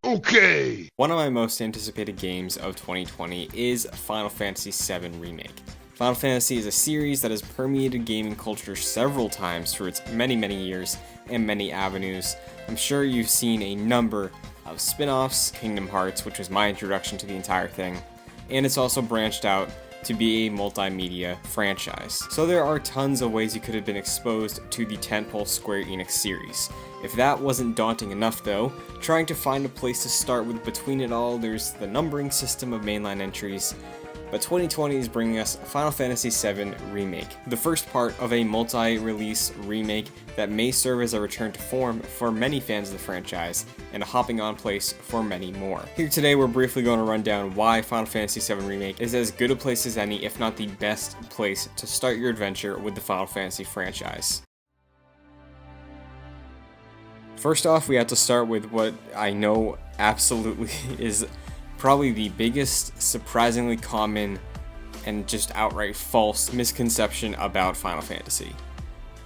Okay! One of my most anticipated games of 2020 is Final Fantasy VII Remake. Final Fantasy is a series that has permeated gaming culture several times through its many years and many avenues. I'm sure you've seen a number of spin-offs, Kingdom Hearts, which was my introduction to the entire thing, and it's also branched out to be a multimedia franchise. So there are tons of ways you could have been exposed to the tentpole Square Enix series. If that wasn't daunting enough though, trying to find a place to start with between it all, there's the numbering system of mainline entries. But 2020 is bringing us Final Fantasy VII Remake, the first part of a multi-release remake that may serve as a return to form for many fans of the franchise, and a hopping on place for many more. Here today we're briefly going to run down why Final Fantasy VII Remake is as good a place as any, if not the best place to start your adventure with the Final Fantasy franchise. First off, we have to start with what I know absolutely is probably the biggest, surprisingly common, and just outright false misconception about Final Fantasy.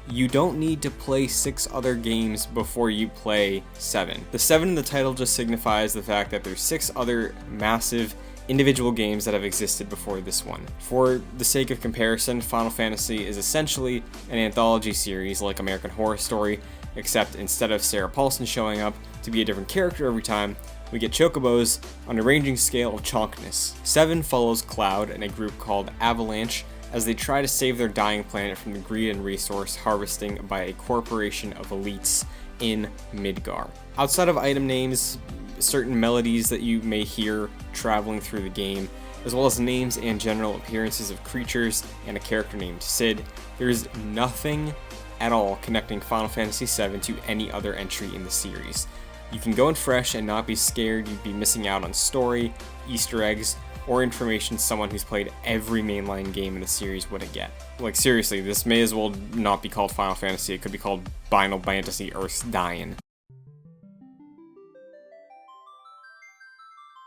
You don't need to play 6 other games before you play 7. The 7 in the title just signifies the fact that there's 6 other massive individual games that have existed before this one. For the sake of comparison, Final Fantasy is essentially an anthology series like American Horror Story, except instead of Sarah Paulson showing up to be a different character every time, we get chocobos on a ranging scale of chonkness. 7 follows Cloud and a group called Avalanche as they try to save their dying planet from the greed and resource harvesting by a corporation of elites in Midgar. Outside of item names, certain melodies that you may hear traveling through the game, as well as names and general appearances of creatures and a character named Sid, there's nothing at all connecting Final Fantasy VII to any other entry in the series. You can go in fresh and not be scared you'd be missing out on story, Easter eggs, or information someone who's played every mainline game in the series wouldn't get. Like seriously, this may as well not be called Final Fantasy, it could be called Final Fantasy Earth's Dying.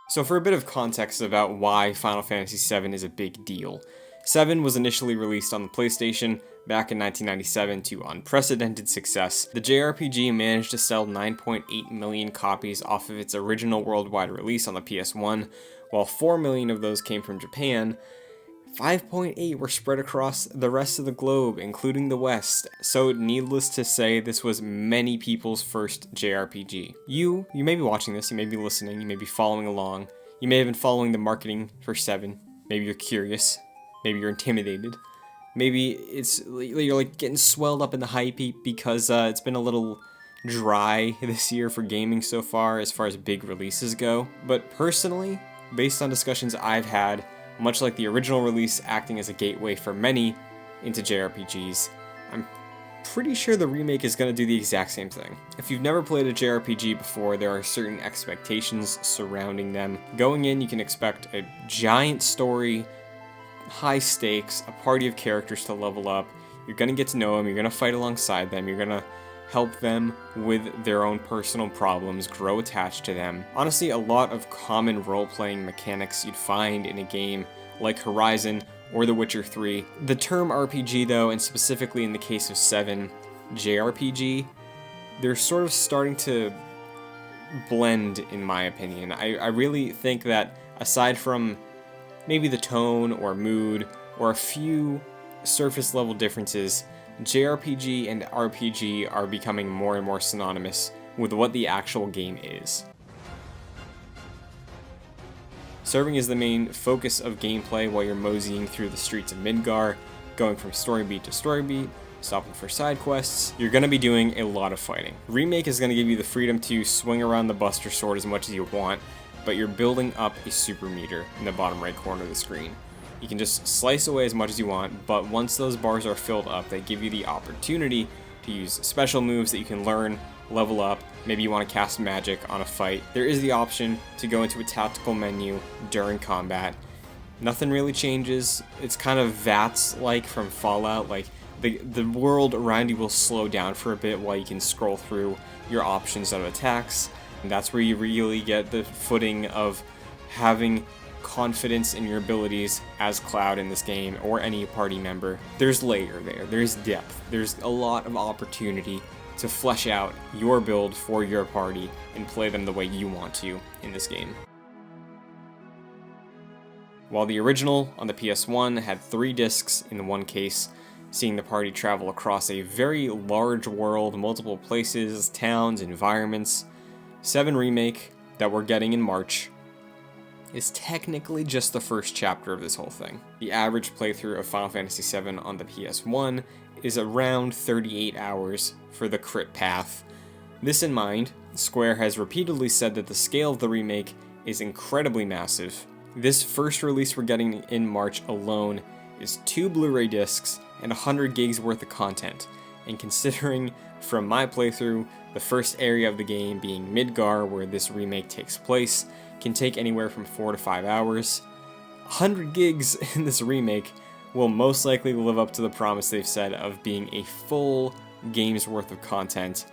So for a bit of context about why Final Fantasy VII is a big deal. 7 was initially released on the PlayStation back in 1997 to unprecedented success. The JRPG managed to sell 9.8 million copies off of its original worldwide release on the PS1, while 4 million of those came from Japan. 5.8 were spread across the rest of the globe, including the West, so needless to say, this was many people's first JRPG. You may be watching this, you may be listening, you may be following along, you may have been following the marketing for 7, maybe you're curious, maybe you're intimidated, maybe you're like getting swelled up in the hype because it's been a little dry this year for gaming so far as big releases go. But personally, based on discussions I've had, much like the original release acting as a gateway for many into JRPGs, I'm pretty sure the remake is going to do the exact same thing. If you've never played a JRPG before, there are certain expectations surrounding them. Going in, you can expect a giant story, high stakes, a party of characters to level up. You're going to get to know them, you're going to fight alongside them, you're going to help them with their own personal problems, grow attached to them. Honestly, a lot of common role-playing mechanics you'd find in a game like Horizon or The Witcher 3. The term RPG though, and specifically in the case of 7, JRPG, they're sort of starting to blend in my opinion. I really think that aside from maybe the tone or mood or a few surface level differences, JRPG and RPG are becoming more and more synonymous with what the actual game is. Serving as the main focus of gameplay while you're moseying through the streets of Midgar, going from story beat to story beat, stopping for side quests, you're going to be doing a lot of fighting. Remake is going to give you the freedom to swing around the Buster Sword as much as you want, but you're building up a super meter in the bottom right corner of the screen. You can just slice away as much as you want, but once those bars are filled up, they give you the opportunity to use special moves that you can learn, level up. Maybe you want to cast magic on a fight. There is the option to go into a tactical menu during combat. Nothing really changes. It's kind of VATS-like from Fallout, like the world around you will slow down for a bit while you can scroll through your options of attacks. And that's where you really get the footing of having confidence in your abilities as Cloud in this game, or any party member. There's layer there, there's depth, there's a lot of opportunity to flesh out your build for your party and play them the way you want to in this game. While the original on the PS1 had 3 discs in one case, seeing the party travel across a very large world, multiple places, towns, environments, VII Remake, that we're getting in March, is technically just the first chapter of this whole thing. The average playthrough of Final Fantasy VII on the PS1 is around 38 hours for the crit path. This in mind, Square has repeatedly said that the scale of the remake is incredibly massive. This first release we're getting in March alone is 2 Blu-ray discs and 100 gigs worth of content, and considering from my playthrough, the first area of the game being Midgar, where this remake takes place, can take anywhere from 4 to 5 hours. 100 gigs in this remake will most likely live up to the promise they've said of being a full game's worth of content.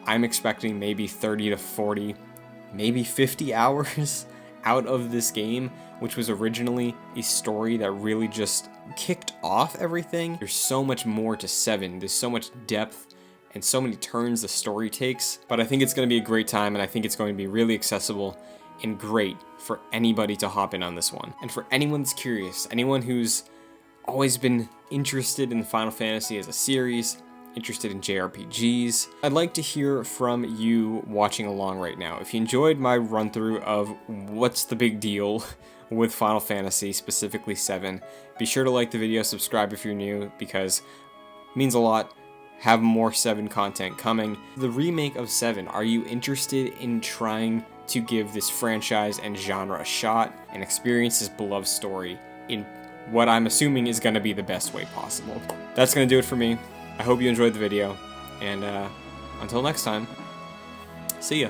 I'm expecting maybe 30 to 40, maybe 50 hours out of this game, which was originally a story that really just kicked off everything. There's so much more to VII, there's so much depth and so many turns the story takes, but I think it's going to be a great time, and I think it's going to be really accessible and great for anybody to hop in on this one. And for anyone that's curious, anyone who's always been interested in Final Fantasy as a series, interested in JRPGs, I'd like to hear from you watching along right now. If you enjoyed my run through of what's the big deal with Final Fantasy, specifically VII, be sure to like the video, subscribe if you're new, because it means a lot. Have more VII content coming. The remake of VII, are you interested in trying to give this franchise and genre a shot and experience this beloved story in what I'm assuming is going to be the best way possible? That's going to do it for me. I hope you enjoyed the video, and until next time, see ya.